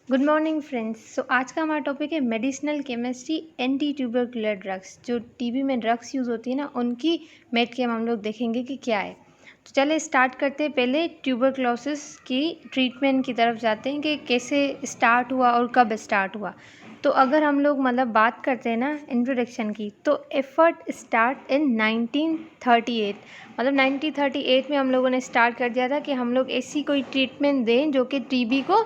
Good morning friends. आज का हमारा टॉपिक है medicinal chemistry anti tubercular drugs. जो टीबी में ड्रग्स यूज़ होती है ना, उनकी मेड के हम लोग देखेंगे कि क्या है। तो चले स्टार्ट करते हैं। पहले ट्यूबरक्लोसिस की ट्रीटमेंट की तरफ जाते हैं कि कैसे स्टार्ट हुआ और कब स्टार्ट हुआ। तो अगर हम लोग बात करते हैं ना इंट्रोडक्शन की, तो एफर्ट स्टार्ट इन 1938। 1938 में हम लोगों ने स्टार्ट कर दिया था कि हम लोग ऐसी कोई ट्रीटमेंट दें जो कि टीबी को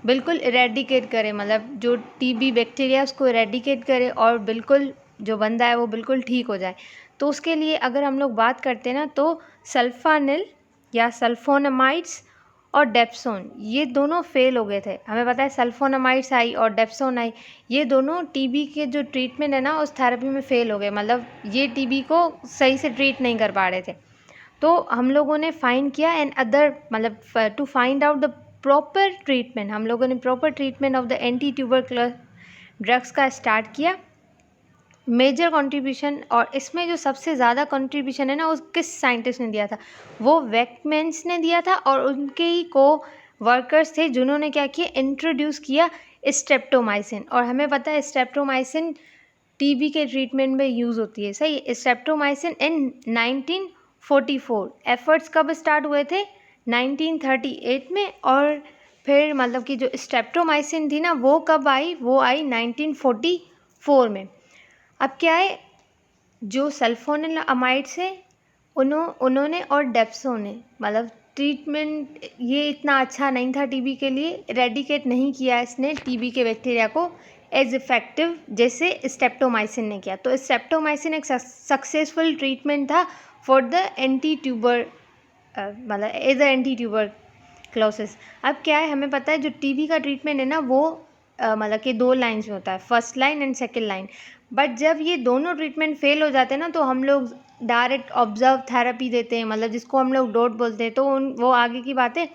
बिल्कुल इरेडिकेट करे, जो टीबी बैक्टीरिया उसको इरेडिकेट करे और बिल्कुल जो बंदा है वो बिल्कुल ठीक हो जाए। तो उसके लिए अगर हम लोग बात करते हैं ना, तो सल्फानिल या सल्फोनामाइड्स और डेप्सोन, ये दोनों फेल हो गए थे। हमें पता है सल्फोनामाइड्स आई और डेप्सोन आई, ये दोनों टीबी के जो ट्रीटमेंट है ना उस थेरेपी में फेल हो गए। ये टीबी को सही से ट्रीट नहीं कर पा रहे थे। तो हम लोगों ने फाइंड किया and other to find out the proper treatment, हम लोगों ने proper treatment of the anti tubercular drugs का स्टार्ट किया। मेजर कंट्रीब्यूशन, और इसमें जो सबसे ज़्यादा कंट्रीब्यूशन है ना, उस किस साइंटिस्ट ने दिया था? वो वेकमेंस ने दिया था और उनके ही को वर्कर्स थे जिन्होंने क्या किया, इंट्रोड्यूस किया स्ट्रेप्टोमाइसिन। और हमें पता है स्ट्रेप्टोमाइसिन टीबी के ट्रीटमेंट में यूज़ होती है। सही, स्ट्रेप्टोमाइसिन इन 1944। एफर्ट्स कब स्टार्ट हुए थे? 1938 में। और फिर कि जो स्ट्रेप्टोमाइसिन थी ना, वो कब आई? वो आई 1944 में। अब क्या है, जो सल्फोनिलमाइड्स है उन्होंने और डेप्सो ने ट्रीटमेंट ये इतना अच्छा नहीं था टीबी के लिए, इरेडिकेट नहीं किया इसने टीबी के बैक्टीरिया को एज इफेक्टिव जैसे स्ट्रेप्टोमाइसिन ने किया। तो स्ट्रेप्टोमाइसिन एक सक्सेसफुल ट्रीटमेंट था for the anti tuber as a anti tuberculosis. अब क्या है, हमें पता है जो टीबी का ट्रीटमेंट है ना, वो कि 2 लाइन्स में होता है, first line and second line. But जब ये दोनों ट्रीटमेंट फेल हो जाते हैं ना, तो हम लोग डायरेक्ट ऑब्जर्व थेरेपी देते हैं, जिसको हम लोग डॉट बोलते हैं। तो वो आगे की बात है।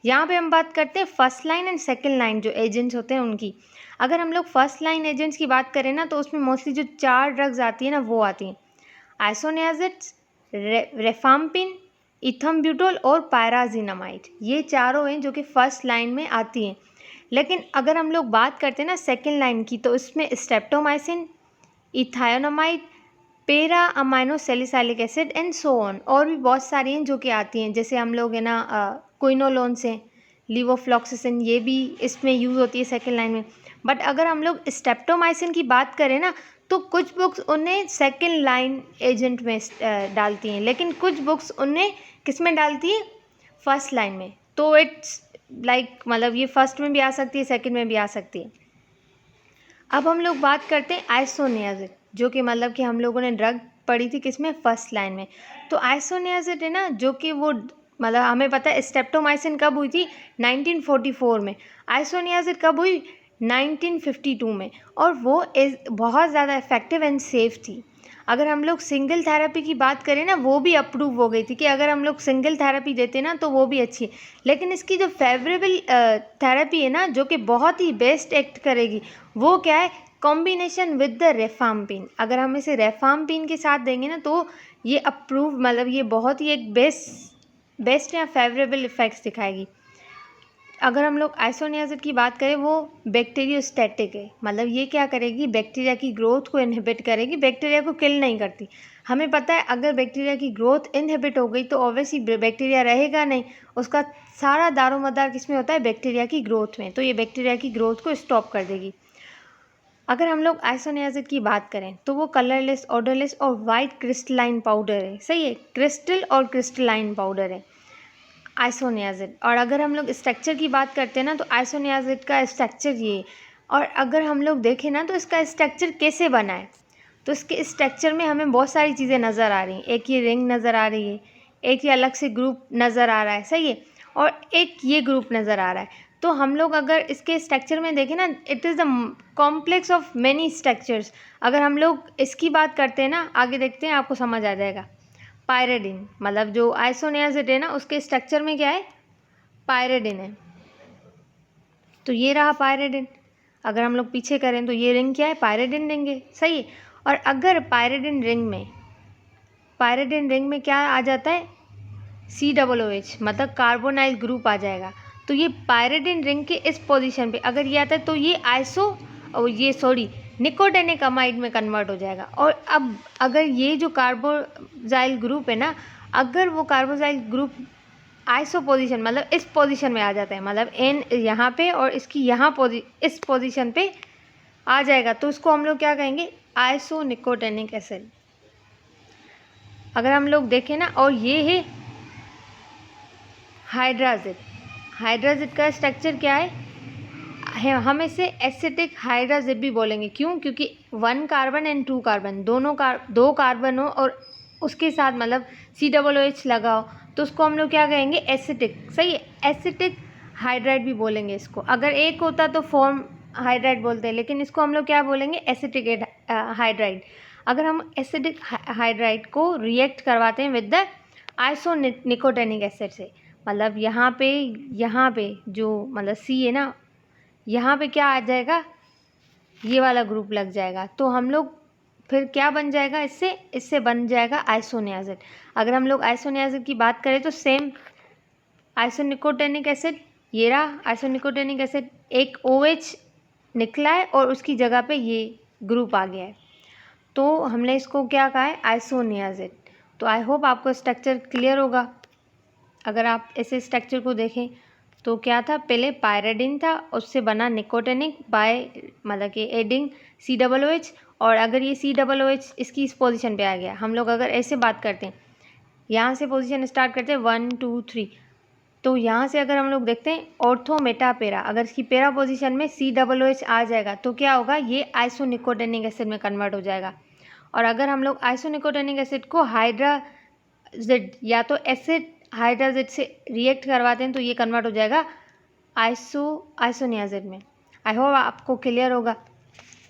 यहाँ पे हम बात करते हैं first line and second line जो एजेंट्स होते हैं उनकी। अगर हम लोग फर्स्ट लाइन एजेंट्स की बात करें ना, तो उसमें मोस्टली जो 4 ड्रग्स आती है ना, वो आती हैं आइसोनियाजिड्स, रेफाम्पिन, इथम्ब्यूटोल और पायराजिनामाइड। ये चारों हैं जो कि फर्स्ट लाइन में आती हैं। लेकिन अगर हम लोग बात करते हैं ना सेकेंड लाइन की, तो इसमें स्ट्रेप्टोमाइसिन, इथायोनामाइड, पेरा amino salicylic acid and so on, और भी बहुत सारी हैं जो कि आती हैं। जैसे हम लोग है ना क्विनोलोन से लीवोफ्लॉक्सिसिन, ये भी इसमें यूज़ होती है सेकेंड लाइन में। बट अगर हम लोग स्ट्रेप्टोमाइसिन की बात करें ना, तो कुछ बुक्स उन्हें सेकेंड लाइन एजेंट में डालती हैं, लेकिन कुछ बुक्स उन्हें किस में डालती है? फर्स्ट लाइन में। तो इट्स ये फर्स्ट में भी आ सकती है, सेकेंड में भी आ सकती है। अब हम लोग बात करते हैं आइसोनियाजिड, जो कि हम लोगों ने ड्रग पढ़ी थी किसमें? फर्स्ट लाइन में। तो आइसोनियाजिड है ना, जो कि वो हमें पता है स्ट्रेप्टोमाइसिन कब हुई थी? 1944 में। आइसोनियाजिड कब हुई? 1952 में। और वो बहुत ज़्यादा इफेक्टिव एंड सेफ थी। अगर हम लोग सिंगल थेरेपी की बात करें ना, वो भी अप्रूव हो गई थी कि अगर हम लोग सिंगल थेरेपी देते ना, तो वो भी अच्छी है। लेकिन इसकी जो फेवरेबल थेरेपी है ना, जो कि बहुत ही बेस्ट एक्ट करेगी, वो क्या है? Combination with the rifampicin. अगर हम इसे रेफाम्पिन के साथ देंगे ना, तो ये अप्रूव ये बहुत ही एक बेस्ट या फेवरेबल इफेक्ट्स दिखाएगी। अगर हम लोग आइसोनियाजिड की बात करें, वो बैक्टीरियोस्टैटिक है, ये क्या करेगी? बैक्टीरिया की ग्रोथ को इनहिबिट करेगी, बैक्टीरिया को किल नहीं करती। हमें पता है अगर बैक्टीरिया की ग्रोथ इनहिबिट हो गई तो ऑब्वियसली बैक्टीरिया रहेगा नहीं, उसका सारा दारोमदार किस में होता है? बैक्टीरिया की ग्रोथ में। तो ये बैक्टीरिया की ग्रोथ को स्टॉप कर देगी। अगर हम लोग आइसोनियाजिड की बात करें, तो वो कलरलेस, ऑडरलेस और वाइट क्रिस्टलाइन पाउडर है। सही है, क्रिस्टल और क्रिस्टलाइन पाउडर है आइसोनियाजिड। और अगर हम लोग स्ट्रक्चर की बात करते हैं ना, तो आइसोनियाजिड का स्ट्रक्चर ये। और अगर हम लोग देखें ना, तो इसका स्ट्रक्चर कैसे बना है? तो इसके स्ट्रक्चर में हमें बहुत सारी चीज़ें नज़र आ रही हैं। एक ये रिंग नज़र आ रही है, एक ये अलग से ग्रुप नज़र आ रहा है, सही है, और एक ये ग्रुप नज़र आ रहा है। तो हम लोग अगर इसके स्ट्रक्चर में देखें ना, it is the complex of many structures. अगर हम लोग इसकी बात करते हैं ना, आगे देखते हैं, आपको समझ आ जाएगा। पायरेडिन, जो आइसोनियाजिड है ना, उसके स्ट्रक्चर में क्या है? पायरेडिन है। तो ये रहा पायरेडिन। अगर हम लोग पीछे करें तो ये रिंग क्या है? पायरेडिन रिंग है, सही है। और अगर पायरेडिन रिंग में क्या आ जाता है? COOH, कार्बोनाइल ग्रुप आ जाएगा। तो ये पायरिडिन रिंग के इस पोजीशन पे अगर ये आता है तो ये निकोटेनिक अमाइड में कन्वर्ट हो जाएगा। और अब अगर ये जो कार्बोजाइल ग्रुप है ना, अगर वो कार्बोजाइल ग्रुप आइसो पोजीशन मतलब इस पोजीशन में आ जाता है, मतलब एन यहाँ पे और इसकी यहाँ इस पोजीशन पे आ जाएगा, तो उसको हम लोग क्या कहेंगे, आइसो निकोटेनिक एसिड। अगर हम लोग देखें ना, और ये है हाइड्राजिड। हाइड्राजिड का स्ट्रक्चर क्या है, हम इसे एसिटिक हाइड्राजिड भी बोलेंगे। क्यों? क्योंकि 1 कार्बन एंड 2 कार्बन दो कार्बन हो और उसके साथ मतलब COOH लगा हो, तो उसको हम लोग क्या कहेंगे, एसिटिक। सही है, एसिटिक हाइड्राइड भी बोलेंगे इसको। अगर एक होता तो फॉर्म हाइड्राइड बोलते हैं, लेकिन इसको हम लोग क्या बोलेंगे, एसिटिक हाइड्राइड। अगर हम एसिटिक हाइड्राइड को रिएक्ट करवाते हैं with the iso nicotinic acid से, मतलब यहाँ पे जो मतलब C है ना, यहाँ पे क्या आ जाएगा, ये वाला ग्रुप लग जाएगा, तो हम लोग फिर क्या बन जाएगा, इससे बन जाएगा आइसोनियाजिड। अगर हम लोग आइसोनियाजिड की बात करें तो सेम आइसोनिकोटेनिक एसिड, ये रहा आइसोनिकोटेनिक एसिड, एक OH निकला है और उसकी जगह पे ये ग्रुप आ गया है, तो हमने इसको क्या कहा है, आइसोनियाजिड। तो आई होप आपको स्ट्रक्चर क्लियर होगा। अगर आप ऐसे स्ट्रक्चर को देखें तो क्या था, पहले पायरिडिन था, उससे बना निकोटेनिक बाय मतलब कि एडिंग COOH, और अगर ये COOH इसकी इस पोजीशन पे आ गया, हम लोग अगर ऐसे बात करते हैं, यहाँ से पोजीशन स्टार्ट करते हैं 1 2 3, तो यहाँ से अगर हम लोग देखते हैं ऑर्थो मेटा पेरा, अगर इसकी पेरा पोजीशन में COOH आ जाएगा तो क्या होगा, ये आइसोनिकोटेनिक एसिड में कन्वर्ट हो जाएगा। और अगर हम लोग आइसोनिकोटेनिक एसिड को हाइड्राजिड या तो एसिड हाइड्राजिड से रिएक्ट करवाते हैं तो ये कन्वर्ट हो जाएगा आइसोनियाजिड में। आई होप आपको क्लियर होगा।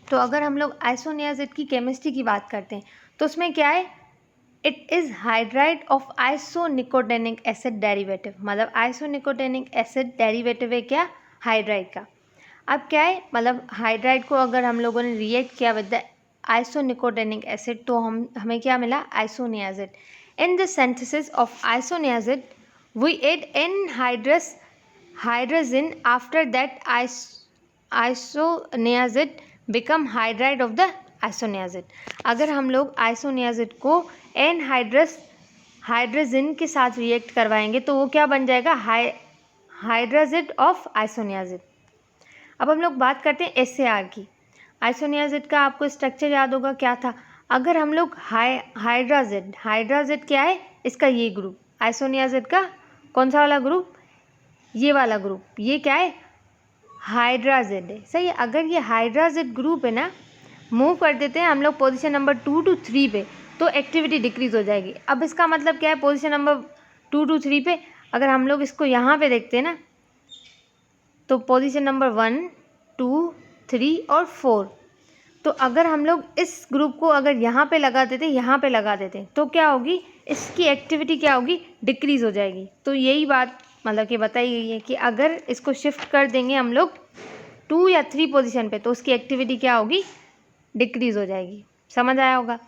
तो अगर हम लोग आइसोनियाजिड की केमिस्ट्री की बात करते हैं तो उसमें क्या है, it is hydride of isonicotinic acid derivative, मतलब आइसोनिकोटेनिक एसिड डेरिवेटिव है क्या, हाइड्राइड का। अब क्या है, मतलब हाइड्राइड को अगर हम लोगों ने रिएक्ट किया विद द आइसोनिकोटेनिक एसिड तो हमें क्या मिला, isoniazid. In the synthesis of isoniazid, we add hydrazine. After that, isoniazid become hydride of the isoniazid. अगर हम लोग isoniazid को हाइड्राजिन के साथ रिएक्ट करवाएंगे तो वो क्या बन जाएगा, हाइड्राजिड ऑफ आइसोनियाजिड। अब हम लोग बात करते हैं SAR की। आइसोनियाजिड का आपको स्ट्रक्चर याद होगा क्या था, अगर हम लोग हाइड्राजिड क्या है, इसका ये ग्रुप, आइसोनियाजिड का कौन सा वाला ग्रुप, ये वाला ग्रुप, ये क्या है, हाइड्राजिड है। सही है, अगर ये हाइड्राजिड ग्रुप है ना, मूव कर देते हैं हम लोग पोजीशन नंबर 2 to 3 पे, तो एक्टिविटी डिक्रीज हो जाएगी। अब इसका मतलब क्या है, पोजीशन नंबर 2 to 3 पे अगर हम लोग इसको यहाँ पे देखते हैं ना, तो पोजीशन नंबर 1 2 3 और 4, तो अगर हम लोग इस ग्रुप को अगर यहाँ पे लगा देते तो क्या होगी, इसकी एक्टिविटी क्या होगी, डिक्रीज़ हो जाएगी। तो यही बात मतलब कि बताई गई है कि अगर इसको शिफ्ट कर देंगे हम लोग 2 या 3 पोजीशन पे तो उसकी एक्टिविटी क्या होगी, डिक्रीज़ हो जाएगी। समझ आया होगा।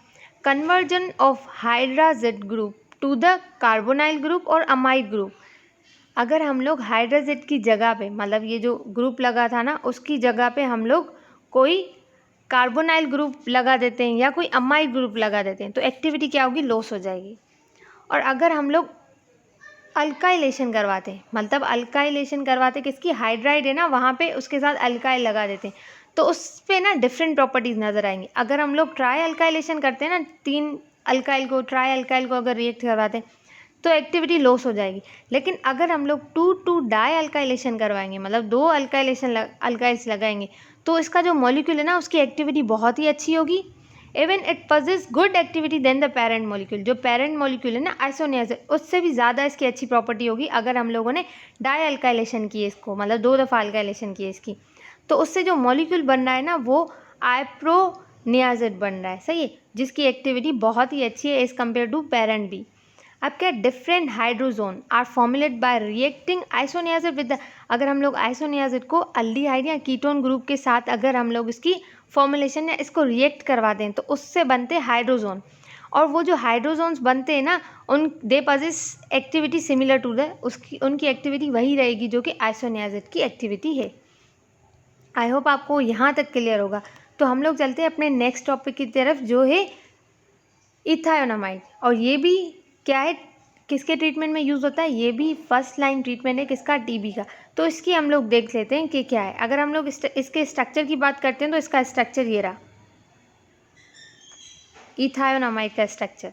Conversion of hydrazide group to the carbonyl group और अमाइड ग्रुप, अगर हम लोग हाइड्राजिड की जगह पे मतलब ये जो ग्रुप लगा था ना, उसकी जगह पे हम लोग कोई कार्बोनाइल ग्रुप लगा देते हैं या कोई अमाइड ग्रुप लगा देते हैं तो एक्टिविटी क्या होगी, लॉस हो जाएगी। और अगर हम लोग अल्काइलेशन करवाते हैं, मतलब अल्काइलेशन करवाते किसकी, हाइड्राइड है ना, वहाँ पे उसके साथ अल्काइल लगा देते हैं तो उस पर ना डिफरेंट प्रॉपर्टीज़ नज़र आएंगी। अगर हम लोग ट्राई अल्काइलेशन करते हैं ना, 3 अल्काइल को ट्राई अल्काइल को अगर रिएक्ट करवाते हैं तो एक्टिविटी लॉस हो जाएगी। लेकिन अगर हम लोग 2 डाई अल्काइलेशन करवाएंगे, मतलब 2 अल्काइल्स लगाएंगे, तो इसका जो मॉलिक्यूल है ना, उसकी एक्टिविटी बहुत ही अच्छी होगी। Even it possess good activity than the parent molecule, जो पेरेंट मॉलिक्यूल है ना आइसोनियाजिड, उससे भी ज़्यादा इसकी अच्छी प्रॉपर्टी होगी अगर हम लोगों ने डाई अल्काइलेशन की है इसको, मतलब 2 दफ़ा अल्काइलेशन की है इसकी, तो उससे जो मॉलिक्यूल बन रहा है ना वो आइप्रोनियाजिड बन रहा है। सही है, जिसकी एक्टिविटी बहुत ही अच्छी है एज़ कम्पेयर टू पेरेंट भी। अब क्या, different hydrazone are formulate by reacting isoniazid with, अगर हम लोग आइसोनियाजिड को अल्डिहाइड या कीटोन ग्रुप के साथ अगर हम लोग इसकी फॉर्मुलेशन या इसको रिएक्ट करवा दें तो उससे बनते हाइड्रोजोन, और वो जो हाइड्रोजोन्स बनते हैं ना उन they possess activity similar to the उनकी एक्टिविटी वही रहेगी जो कि आइसोनियाज़िड की एक्टिविटी है। आई होप आपको यहाँ तक क्लियर होगा। तो हम लोग चलते हैं अपने नेक्स्ट टॉपिक की तरफ जो है इथायोनामाइड। और ये भी क्या है, किसके ट्रीटमेंट में यूज़ होता है, ये भी फर्स्ट लाइन ट्रीटमेंट है किसका, टीबी का। तो इसकी हम लोग देख लेते हैं कि क्या है। अगर हम लोग इसके स्ट्रक्चर की बात करते हैं तो इसका स्ट्रक्चर ये रहा, इथायोनामाइड का स्ट्रक्चर।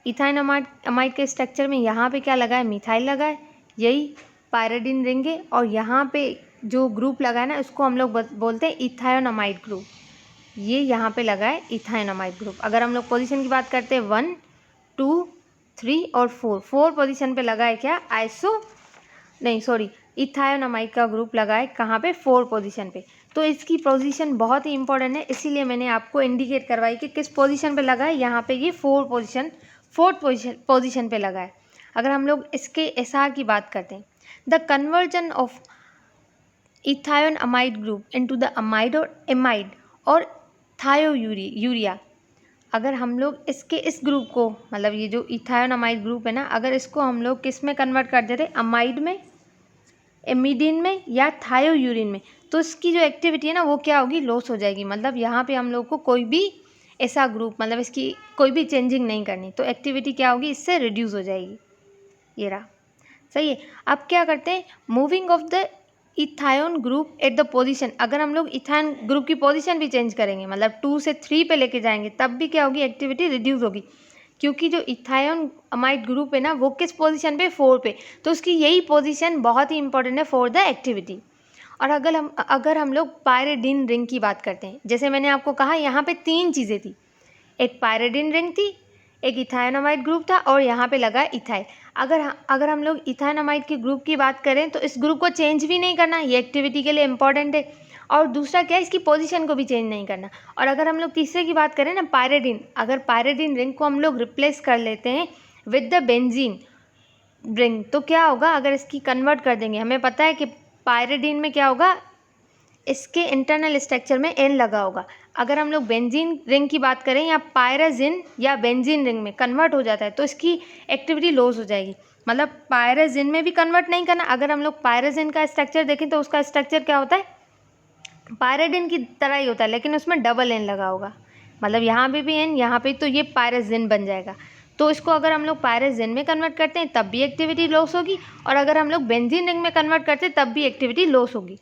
इथायोनामाइड के स्ट्रक्चर में यहाँ पे क्या लगा है, मिथाइल लगा है, यही पायरिडिन रिंग है, और यहाँ पे जो ग्रुप लगा है ना उसको हम लोग बोलते हैं इथायोनामाइड ग्रुप। ये यहाँ पे लगा है इथायोनामाइड ग्रुप। अगर हम लोग पोजीशन की बात करते हैं 1, 2, 3 और 4 पोजीशन पे लगा है क्या, इथायोनामाइड का ग्रुप लगा है कहाँ पे, 4 पोजीशन पे। तो इसकी पोजीशन बहुत ही इंपॉर्टेंट है, इसीलिए मैंने आपको इंडिकेट करवाई कि किस पोजीशन पे लगा है। यहाँ पे ये 4th पोजीशन पे लगा है। अगर हम लोग इसके एसआर की बात करते हैं, the conversion of ethionamide group into the amide और एमाइड और थायोयूरिया। अगर हम लोग इसके इस ग्रुप को, मतलब ये जो इथायोनामाइड ग्रुप है ना, अगर इसको हम लोग किस में कन्वर्ट कर देते, अमाइड में, एमिडिन में या थायोयूरिन में, तो इसकी जो एक्टिविटी है ना वो क्या होगी, लॉस हो जाएगी। मतलब यहाँ पे हम लोग को कोई भी ऐसा ग्रुप, मतलब इसकी कोई भी चेंजिंग नहीं करनी, तो एक्टिविटी क्या होगी, इससे रिड्यूस हो जाएगी। ये रहा, सही है। अब क्या करते हैं, moving of the ethion group at the position. अगर हम लोग इथायोन ग्रुप की पोजीशन भी चेंज करेंगे, मतलब 2 से 3 पे लेके जाएंगे, तब भी क्या होगी, एक्टिविटी रिड्यूस होगी, क्योंकि जो इथायोन अमाइड ग्रुप है ना वो किस पोजीशन पे, 4 पे, तो उसकी यही पोजीशन बहुत ही इंपॉर्टेंट है फॉर द एक्टिविटी। और अगर हम लोग पायरिडिन रिंग की बात करते हैं, जैसे मैंने आपको कहा यहाँ पे 3 चीज़ें थी, एक पायरिडिन रिंग थी, एक इथायोनामाइड ग्रुप था, और यहाँ पे लगा इथाइल। अगर हम लोग इथायोनामाइड के ग्रुप की बात करें तो इस ग्रुप को चेंज भी नहीं करना, ये एक्टिविटी के लिए इंपॉर्टेंट है। और दूसरा क्या है, इसकी पोजीशन को भी चेंज नहीं करना। और अगर हम लोग तीसरे की बात करें ना, पायरिडिन, अगर पायरिडिन रिंग को हम लोग रिप्लेस कर लेते हैं विद द बेंजीन रिंग, तो क्या होगा, अगर इसकी कन्वर्ट कर देंगे, हमें पता है कि पायरिडिन में क्या होगा, इसके इंटरनल स्ट्रक्चर में एन लगा होगा। अगर हम लोग बेंजीन रिंग की बात करें या पायराजिन या बेंजीन रिंग में कन्वर्ट हो जाता है तो इसकी एक्टिविटी लॉस हो जाएगी। मतलब पायराजिन में भी कन्वर्ट नहीं करना। अगर हम लोग पायराजिन का स्ट्रक्चर देखें तो उसका स्ट्रक्चर क्या होता है, पायराडिन की तरह ही होता है, लेकिन उसमें डबल एन लगा होगा, मतलब यहाँ पे भी एन, यहाँ पे, तो ये पायराजिन बन जाएगा। तो इसको अगर हम लोग पायराजिन में कन्वर्ट करते हैं तब भी एक्टिविटी लॉस होगी, और अगर हम लोग बेंजीन रिंग में कन्वर्ट करते हैं तब भी एक्टिविटी लॉस होगी।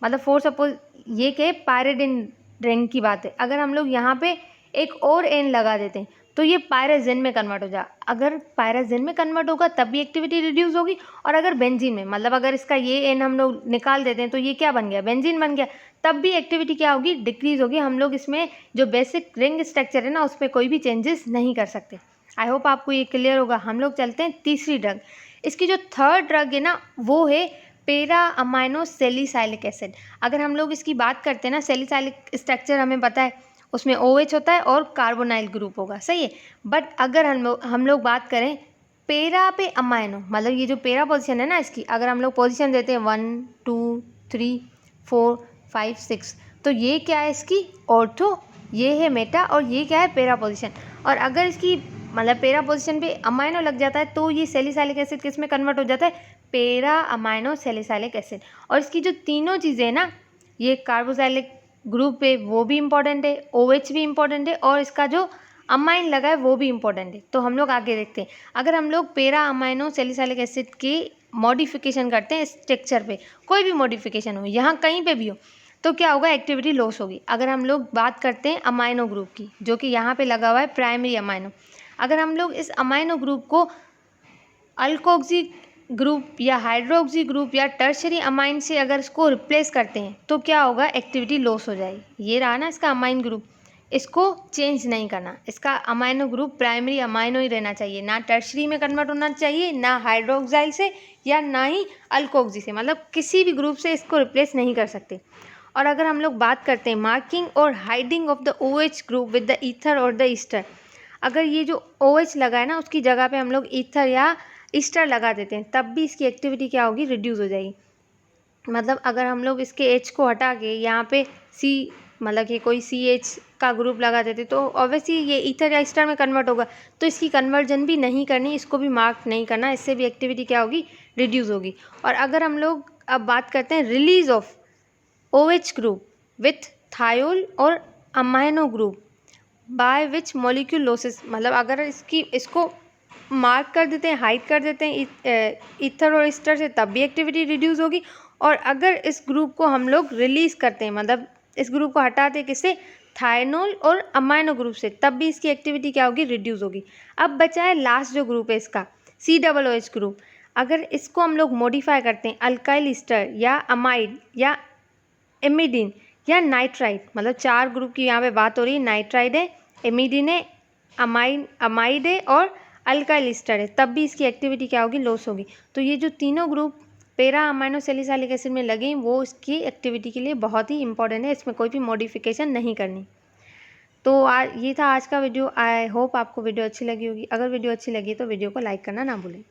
मतलब फॉर सपोज ये क्या है, पायरिडिन रिंग की बात है, अगर हम लोग यहाँ पे एक और एन लगा देते हैं तो ये पायराजिन में कन्वर्ट हो जाए। अगर पायराजिन में कन्वर्ट होगा तब भी एक्टिविटी रिड्यूस होगी, और अगर बेंजीन में, मतलब अगर इसका ये एन हम लोग निकाल देते हैं तो ये क्या बन गया, बेंजीन बन गया, तब भी एक्टिविटी क्या होगी, डिक्रीज होगी। हम लोग इसमें जो बेसिक रिंग स्ट्रक्चर है ना उस पर कोई भी चेंजेस नहीं कर सकते। आई होप आपको ये क्लियर होगा। हम लोग चलते हैं तीसरी ड्रग। इसकी जो थर्ड ड्रग है ना वो है पेरा अमाइनो सैलिसाइलिक एसिड। अगर हम लोग इसकी बात करते हैं ना, सैलिसाइलिक स्ट्रक्चर हमें पता है, उसमें OH होता है और कार्बोनाइल ग्रुप होगा, सही है। बट अगर हम लोग बात करें पेरा पे अमाइनो, मतलब ये जो पेरा पोजीशन है ना इसकी, अगर हम लोग पोजीशन देते हैं 1, 2, 3, 4, 5, 6, तो ये क्या है इसकी ऑर्थो, ये है मेटा, और ये क्या है पेरा पोजीशन। और अगर इसकी मतलब पेरा पोजीशन पे अमाइनो लग जाता है तो ये सैलिसाइलिक एसिड किस में कन्वर्ट हो जाता है, पेरा अमाइनो सैलिसाइलिक एसिड। और इसकी जो तीनों चीज़ें हैं ना, ये कार्बोक्सिलिक ग्रुप है वो भी इंपॉर्टेंट है, OH भी इंपॉर्टेंट है, और इसका जो अमाइन लगा है वो भी इंपॉर्टेंट है। तो हम लोग आगे देखते हैं। अगर हम लोग पेरा अमाइनो सैलिसाइलिक एसिड की मॉडिफिकेशन करते हैं स्ट्रक्चर पे, कोई भी मॉडिफिकेशन हो, यहाँ कहीं पे भी हो, तो क्या होगा, एक्टिविटी लॉस होगी। अगर हम लोग बात करते हैं अमाइनो ग्रुप की, जो कि यहाँ पे लगा हुआ है प्राइमरी अमाइनो, अगर हम लोग इस अमाइनो ग्रुप को अल्कोक्सी ग्रुप या हाइड्रोक्सी ग्रुप या टर्शरी अमाइन से अगर इसको रिप्लेस करते हैं तो क्या होगा, एक्टिविटी लॉस हो जाएगी। ये रहा ना इसका अमाइन ग्रुप, इसको चेंज नहीं करना, इसका अमाइनो ग्रुप प्राइमरी अमाइनो ही रहना चाहिए, ना टर्शरी में कन्वर्ट होना चाहिए, ना हाइड्रोक्साइल से या ना ही अल्कोक्सी से, मतलब किसी भी ग्रुप से इसको रिप्लेस नहीं कर सकते। और अगर हम लोग बात करते हैं मार्किंग और hiding of the OH group with the ether और द ईस्टर, अगर ये जो OH लगा है ना उसकी जगह पे हम लोग ईथर या ईस्टर लगा देते हैं तब भी इसकी एक्टिविटी क्या होगी, रिड्यूस हो जाएगी। मतलब अगर हम लोग इसके H को हटा के यहाँ पे C मतलब कि कोई CH का ग्रुप लगा देते तो ऑब्वियसली ये ईथर या एस्टर में कन्वर्ट होगा, तो इसकी कन्वर्जन भी नहीं करनी, इसको भी मार्क नहीं करना, इससे भी एक्टिविटी क्या होगी, रिड्यूस होगी। और अगर हम लोग अब बात करते हैं release of OH group with thiol और amino group by which molecule losses, मतलब अगर इसको मार्क कर देते हैं, हाइड कर देते हैं ईथर और एस्टर से, तब भी एक्टिविटी रिड्यूस होगी। और अगर इस ग्रुप को हम लोग रिलीज करते हैं, मतलब इस ग्रुप को हटाते हैं किससे, थायनोल और अमाइनो ग्रुप से, तब भी इसकी एक्टिविटी क्या होगी, रिड्यूस होगी। अब बचा है लास्ट जो ग्रुप है इसका COOH ग्रुप। अगर इसको हम लोग मॉडिफाई करते हैं अल्काइल ईस्टर या अमाइड या एमिडीन या नाइट्राइड, मतलब 4 ग्रुप की यहाँ पे बात हो रही है, नाइट्राइड है, एमिडीन है, अमाइड है और अल्काइल ईस्टर है, तब भी इसकी एक्टिविटी क्या होगी, लॉस होगी। तो ये जो तीनों group para amino salicylic acid में लगे हैं वो इसकी एक्टिविटी के लिए बहुत ही इंपॉर्टेंट है, इसमें कोई भी मॉडिफिकेशन नहीं करनी। तो ये था आज का वीडियो। आई होप आपको वीडियो अच्छी लगी होगी। अगर वीडियो अच्छी लगी तो वीडियो को लाइक करना ना भूलें।